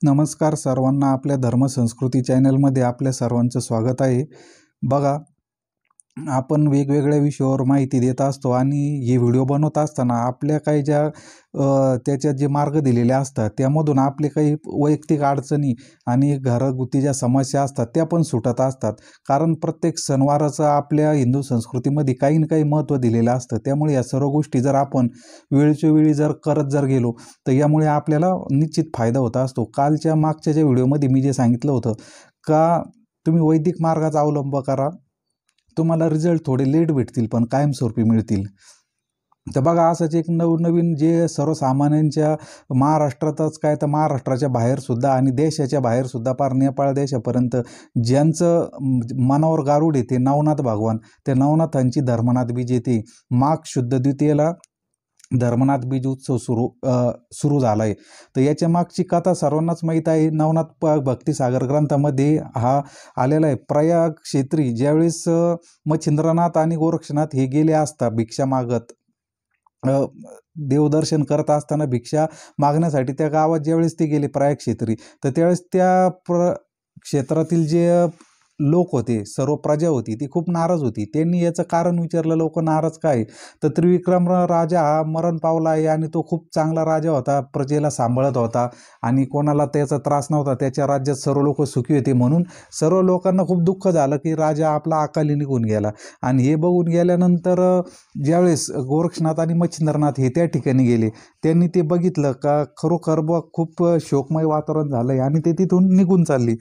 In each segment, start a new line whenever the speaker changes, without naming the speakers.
नमस्कार सर्वांना, आपल्या धर्मसंस्कृती चॅनलमध्ये आपल्या सर्वांचं स्वागत आहे. बघा, आपण वेगवेगळ्या विषयावर माहिती देत असतो आणि हे व्हिडिओ बनवत असताना आपल्या काही त्याच्यात जे मार्ग दिलेले असतात त्यामधून आपले काही वैयक्तिक अडचणी आणि घरगुती ज्या समस्या असतात त्या पण सुटत असतात. कारण प्रत्येक सणवाराचं आपल्या हिंदू संस्कृतीमध्ये काही ना काही महत्त्व दिलेलं असतं. त्यामुळे या सर्व गोष्टी जर आपण वेळच्या वेळी करत गेलो तर यामुळे आपल्याला निश्चित फायदा होत असतो. मागच्या ज्या व्हिडिओमध्ये मी जे सांगितलं होतं का तुम्ही वैदिक मार्गाचा अवलंब करा, तुम्हाला रिझल्ट थोडे लेट भेटतील पण कायमस्वरूपी मिळतील. तर बघा, असंच एक नवनवीन जे सर्वसामान्यांच्या महाराष्ट्रातच काय तर महाराष्ट्राच्या बाहेरसुद्धा आणि देशाच्या बाहेरसुद्धा पार नेपाळ देशापर्यंत ज्यांचं मनावर गारूड येते नवनाथ भगवान, त्या नवनाथांची धर्मनाथ बीज येते. माघ शुद्ध द्वितीयेला धर्मनाथ बीज उत्सव सुरू झाला आहे. तर याच्या मागची कथा सर्वांनाच माहीत आहे. नवनाथ भक्तिसागर ग्रंथामध्ये हा आलेला आहे. प्रयाग क्षेत्री ज्यावेळेस मच्छिंद्रनाथ आणि गोरक्षनाथ हे गेले असता भिक्षा मागत, देवदर्शन करत असताना भिक्षा मागण्यासाठी त्या गावात ज्यावेळेस ते गेले प्रयाग क्षेत्री, तर त्यावेळेस त्या क्षेत्रातील जे लोक होते, सर्व प्रजा होती, ती खूप नाराज होती. त्यांनी याचं कारण विचारलं, लोक नाराज काय? तर त्रिविक्रम राजा हा मरण पावला आहे आणि तो खूप चांगला राजा होता, प्रजेला सांभाळत होता आणि कोणाला त्याचा त्रास नव्हता, त्याच्या राज्यात सर्व लोक सुखी होते. म्हणून सर्व लोकांना खूप दुःख झालं की राजा आपला अकाली निघून गेला. आणि हे बघून गेल्यानंतर ज्यावेळेस गोरक्षनाथ आणि मच्छिंद्रनाथ हे त्या ठिकाणी गेले, त्यांनी ते बघितलं का खरोखर खूप शोकमय वातावरण झालंय आणि ते तिथून निघून चालली.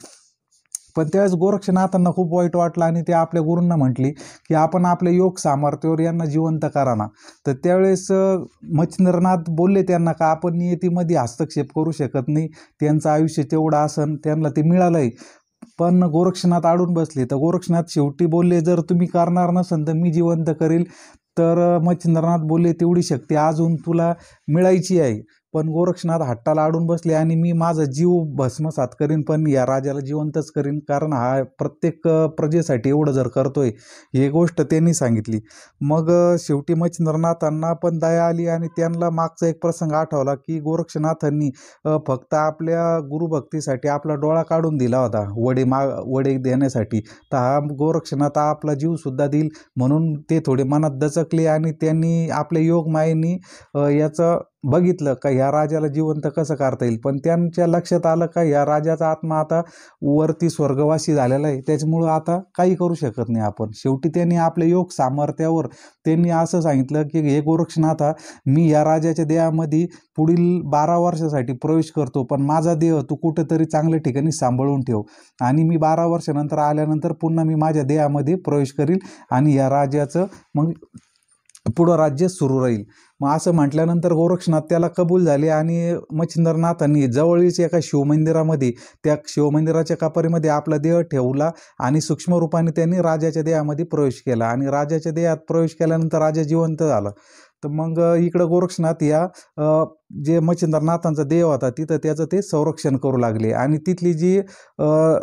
पण त्यावेळेस गोरक्षनाथांना खूप वाईट वाटलं आणि ते आपल्या गुरूंना म्हटली की आपण आपल्या योग सामर्थ्यावर यांना जिवंत करा ना. तर त्यावेळेस मच्छिंद्रनाथ बोलले त्यांना का आपण नियतीमध्ये हस्तक्षेप करू शकत नाही, त्यांचं आयुष्य तेवढं असन, त्यांना ते मिळालंय. पण गोरक्षनाथ अडून बसले. तर गोरक्षनाथ शेवटी बोलले, जर तुम्ही करणार नसन तर मी जिवंत करील. तर मच्छिंद्रनाथ बोलले, तेवढी शक्ती अजून तुला मिळायची आहे. पण गोरक्षनाथ हट्टाला अडून बसले आणि मी माझा जीव भस्मसात करीन पण या राजाला जिवंतच करीन, कारण हा प्रत्येक प्रजेसाठी एवढं जर करतोय, ही गोष्ट त्यांनी सांगितली. मग शेवटी मच्छिंद्रनाथांना पण दया आली आणि त्यांना मागचा एक प्रसंग आठवला की गोरक्षनाथांनी फक्त आपल्या गुरुभक्तीसाठी आपला डोळा काढून दिला होता वडे देण्यासाठी. तर हा गोरक्षनाथ आपला जीव सुद्धा देईल. म्हणून ते थोडे मनात दचकले आणि त्यांनी आपल्या योगमायेनी याचं बघितलं का ह्या राजाला जिवंत कसं करता येईल. पण त्यांच्या लक्षात आलं का ह्या राजाचा आत्मा आता वरती स्वर्गवासी झालेला आहे, त्याच्यामुळं आता काही करू शकत नाही आपण. शेवटी त्यांनी आपल्या योग सामर्थ्यावर त्यांनी असं सांगितलं की हे गोरक्षनाथा, मी या राजाच्या देहामध्ये पुढील 12 वर्षासाठी प्रवेश करतो, पण माझा देह तू कुठंतरी चांगल्या ठिकाणी सांभाळून ठेव आणि मी 12 वर्षानंतर आल्यानंतर पुन्हा मी माझ्या देहामध्ये प्रवेश करील आणि या राजाचं मग पुढं राज्य सुरू राहील. मग असं म्हटल्यानंतर गोरक्षनाथ त्याला कबूल झाले आणि मच्छिंद्रनाथांनी जवळीच एका शिवमंदिरामध्ये, त्या शिवमंदिराच्या कपारीमध्ये आपला देह ठेवला आणि सूक्ष्म रूपाने त्यांनी राजाच्या देहामध्ये प्रवेश केला आणि राजाच्या देहात प्रवेश केल्यानंतर राजा जिवंत झाला. तर मग इकडं गोरक्षनाथ या जे मच्छिंद्रनाथांचा देव होता तिथं त्याचं ते संरक्षण करू लागले. आणि तिथली जी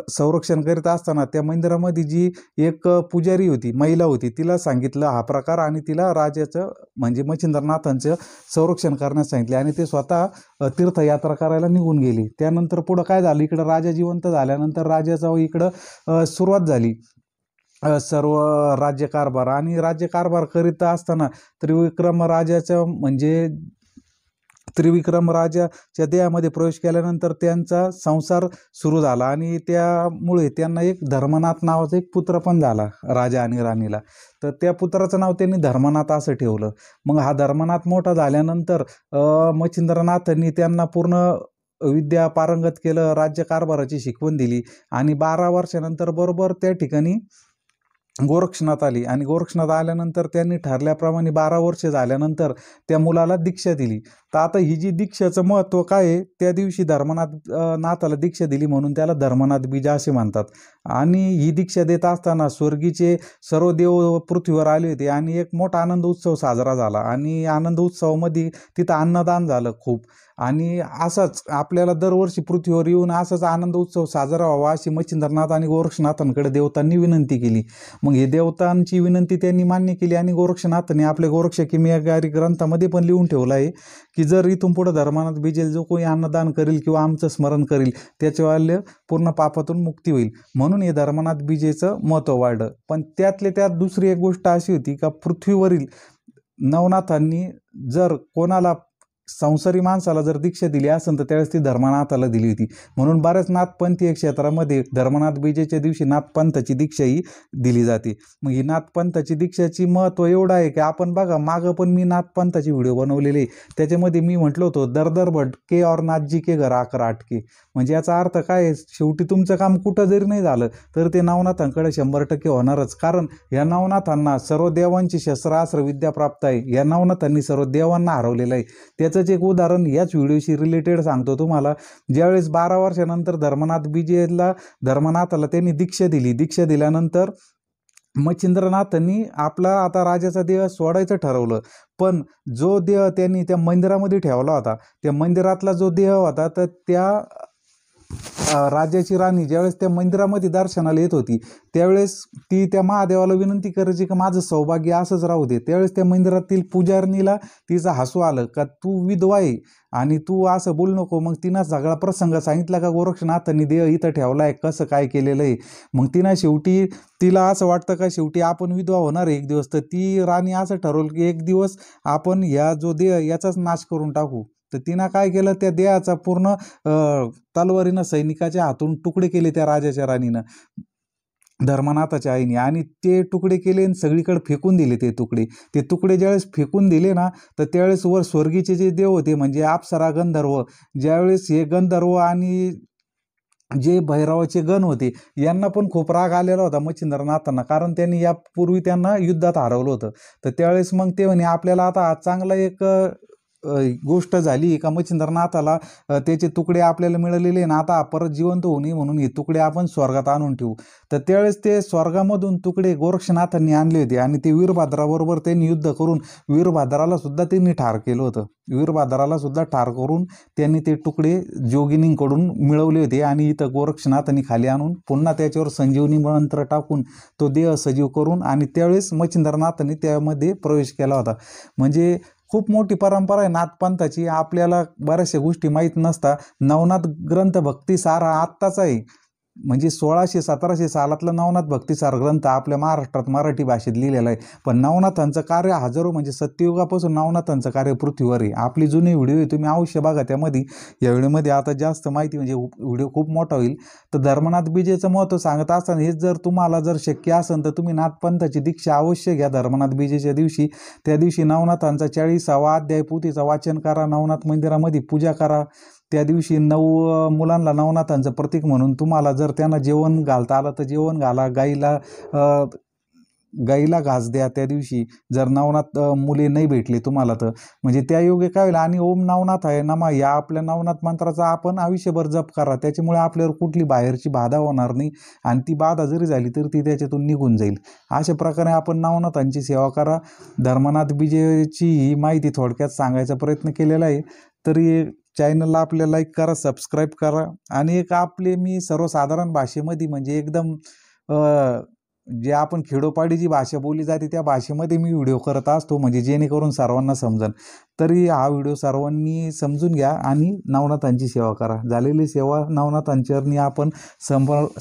संरक्षण करीत असताना त्या मंदिरामध्ये जी एक पुजारी होती, महिला होती, तिला सांगितलं हा प्रकार आणि तिला राजाचं म्हणजे मच्छिंद्रनाथांचं संरक्षण करण्यास सांगितले आणि ते स्वतः तीर्थयात्रा करायला निघून गेली. त्यानंतर पुढं काय झालं, इकडं राजा जिवंत झाल्यानंतर राजाचा इकडं सुरुवात झाली सर्व राज्यकारभार. आणि राज्यकारभार करीत असताना त्रिविक्रम राजाच्या देहामध्ये प्रवेश केल्यानंतर त्यांचा संसार सुरू झाला आणि त्यामुळे त्यांना एक धर्मनाथ नावाचा एक पुत्र पण झाला राजा आणि राणीला. तर त्या पुत्राचं नाव त्यांनी धर्मनाथ असं ठेवलं. मग हा धर्मनाथ मोठा झाल्यानंतर मच्छिंद्रनाथांनी त्यांना पूर्ण विद्या पारंगत केलं, राज्यकारभाराची शिकवण दिली आणि 12 वर्षानंतर बरोबर त्या ठिकाणी गोरक्षनाथ आली आणि गोरक्षनाथ आल्यानंतर त्यांनी ठरल्याप्रमाणे 12 वर्ष झाल्यानंतर त्या मुलाला दीक्षा दिली. तर आता ही जी दीक्षाचं महत्त्व काय आहे, त्या दिवशी नाथाला दीक्षा दिली म्हणून त्याला धर्मनाथ बीज असे म्हणतात. आणि ही दीक्षा देत असताना स्वर्गीचे सर्व देव पृथ्वीवर आले होते आणि एक मोठा आनंद उत्सव साजरा झाला आणि आनंद उत्सवामध्ये तिथं अन्नदान झालं खूप. आणि असाच आपल्याला दरवर्षी पृथ्वीवर येऊन असाच आनंद उत्सव साजरा व्हावा अशी मच्छिंद्रनाथ आणि गोरक्षनाथांकडे देवतांनी विनंती केली. मग हे देवतांची विनंती त्यांनी मान्य केली आणि गोरक्षनाथांनी आपल्या गोरक्ष किमयागारी ग्रंथामध्ये पण लिहून ठेवलं आहे की जर इथून पुढे धर्मानाथ बिजेल जो कोणी अन्नदान करेल किंवा आमचं स्मरण करेल त्याच्यावाले पूर्ण पापातून मुक्ती होईल. म्हणून हे धर्मनाथ बिजेचं महत्त्व वाढलं. पण त्यातल्या त्यात दुसरी एक गोष्ट अशी होती का पृथ्वीवरील नवनाथांनी जर कोणाला संसारी माणसाला जर दीक्षा दिली असेल तर त्यावेळेस ती धर्मनाथाला दिली होती. म्हणून बऱ्याच नाथपंथीय क्षेत्रामध्ये धर्मनाथ बीजेच्या दिवशी नाथपंथाची दीक्षाही दिली जाते. मग ही नाथपंथाची दीक्षाची महत्त्व एवढं आहे की आपण बघा मागं पण मी नाथपंथाची व्हिडिओ बनवलेले त्याच्यामध्ये मी म्हटलं होतं दर भटके और नाथजी के घर आकर आटके. म्हणजे याचा अर्थ काय आहे, शेवटी तुमचं काम कुठं जरी नाही झालं तर ते नवनाथांकडे 100% होणारच. कारण या नवनाथांना सर्व देवांची शस्त्रास्त्र विद्या प्राप्त आहे. या नवनाथांनी सर्व देवांना हरवलेलं आहे. त्याचंच एक उदाहरण याच व्हिडिओशी रिलेटेड सांगतो तुम्हाला. ज्यावेळेस 12 वर्षानंतर धर्मनाथाला त्यांनी दीक्षा दिली. दीक्षा दिल्यानंतर मच्छिंद्रनाथांनी आपला आता राजाचा देह सोडायचं ठरवलं. पण जो देह त्यांनी त्या मंदिरामध्ये ठेवला होता त्या मंदिरातला जो देह होता तर त्या राजाची राणी ज्यावेळेस त्या मंदिरामध्ये दर्शनाला येत होती त्यावेळेस ती त्या महादेवाला विनंती करायची की माझं सौभाग्य असंच राहू दे. त्यावेळेस त्या मंदिरातील पुजारणीला तिचं हसू आलं का तू विधवा आहे आणि तू असं बोलू नको. मग तिनं सगळा प्रसंग सांगितला का गोरक्षनाथांनी देह इथं ठेवला आहे कसं काय केलेलं आहे. मग तिनं शेवटी तिला असं वाटतं का शेवटी आपण विधवा होणार एक दिवस. तर ती राणी असं ठरवलं की एक दिवस आपण ह्या जो देह याचाच नाश करून टाकू. तर तिनं काय केलं त्या देहाचा पूर्ण तलवारीनं सैनिकाच्या हातून तुकडे केले त्या राजाच्या राणीनं धर्मनाथाच्या आईने आणि ते तुकडे केले आणि सगळीकडे फेकून दिले. ते तुकडे ज्यावेळेस फेकून दिले ना तर त्यावेळेस वर स्वर्गीचे जे देव होते म्हणजे अप्सरा गंधर्व ज्यावेळेस हे गंधर्व आणि जे भैरवाचे गण होते यांना पण खूप राग आलेला होता मच्छिंद्रनाथांना. कारण त्यांनी यापूर्वी त्यांना युद्धात हरवलं होतं. तर त्यावेळेस मग ते म्हणे आपल्याला आता चांगला एक गोष्ट झाली का मच्छिंद्रनाथाला त्याचे तुकडे आपल्याला मिळालेले ना आता परत जिवंत होऊ नये म्हणून हे तुकडे आपण स्वर्गात आणून ठेवू. तर त्यावेळेस ते स्वर्गामधून तुकडे गोरक्षनाथांनी आणले होते आणि ते वीरभद्राबरोबर त्यांनी युद्ध करून वीरभद्राला सुद्धा त्यांनी ठार केलं होतं. वीरभद्राला सुद्धा ठार करून त्यांनी ते तुकडे जोगिनींकडून मिळवले होते आणि इथं गोरक्षनाथांनी खाली आणून पुन्हा त्याच्यावर संजीवनी मंत्र टाकून तो देह सजीव करून आणि त्यावेळेस मच्छिंद्रनाथांनी त्यामध्ये प्रवेश केला होता. म्हणजे खूप मोठी परंपरा आहे नाथपंथाची. आपल्याला बऱ्याचशा गोष्टी माहीत नसतात. नवनाथ ग्रंथ भक्तिसार हा आत्ताचा आहे म्हणजे 1600-1700 सालातला नवनाथ भक्तिसार ग्रंथ आपल्या महाराष्ट्रात मराठी भाषेत लिहिलेला आहे. पण नवनाथांचं कार्य हजारो म्हणजे सत्ययुगापासून नवनाथांचं कार्य पृथ्वीवर आहे. आपली जुनी व्हिडिओ आहे तुम्ही अवश्य बघा. त्यामध्ये या व्हिडिओमध्ये आता जास्त माहिती म्हणजे व्हिडिओ खूप मोठा होईल. तर धर्मनाथ बीजेचं महत्त्व सांगत असताना हेच जर तुम्हाला जर शक्य असेल तर तुम्ही नाथपंथाची दीक्षा अवश्य घ्या धर्मनाथ बीजेच्या दिवशी. त्या दिवशी नवनाथांचा 40वा अध्याय पोथीचं वाचन करा. नवनाथ मंदिरामध्ये पूजा करा. त्या दिवशी 9 मुलांना नवनाथांचं प्रतीक म्हणून तुम्हाला जर त्यांना जेवण घालता आलं तर जेवण घाला. गाईला घास द्या त्या दिवशी जर नवनाथ मुले नाही भेटले तुम्हाला तर. म्हणजे त्या योगे काय होईल आणि ओम नवनाथ आहे नमा या आपल्या नवनाथ मंत्राचा आपण आयुष्यभर जप करा. त्याच्यामुळे आपल्यावर कुठली बाहेरची बाधा होणार नाही आणि ती बाधा जरी झाली तरी ती त्याच्यातून निघून जाईल. अशा प्रकारे आपण नवनाथांची सेवा करा. धर्मनाथ बीजेची ही माहिती थोडक्यात सांगायचा प्रयत्न केलेला आहे. तरी चॅनलला आपल्या लाईक करा, सबस्क्राईब करा आणि एक आपले मी सर्वसाधारण भाषेमध्ये म्हणजे एकदम जे आपण खेडोपाडी जी भाषा बोलली जाते त्या भाषेमध्ये मी व्हिडिओ करत असतो म्हणजे जेणेकरून सर्वांना समजेल. तरी हा व्हिडिओ सर्वांनी समजून घ्या आणि नवनाथांची सेवा करा. झालेली सेवा नवनाथांचरणी आपण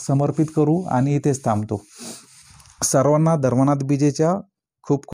समर्पित करू आणि इथेच थांबतो. सर्वांना धर्मनाथ बीजेच्या खूप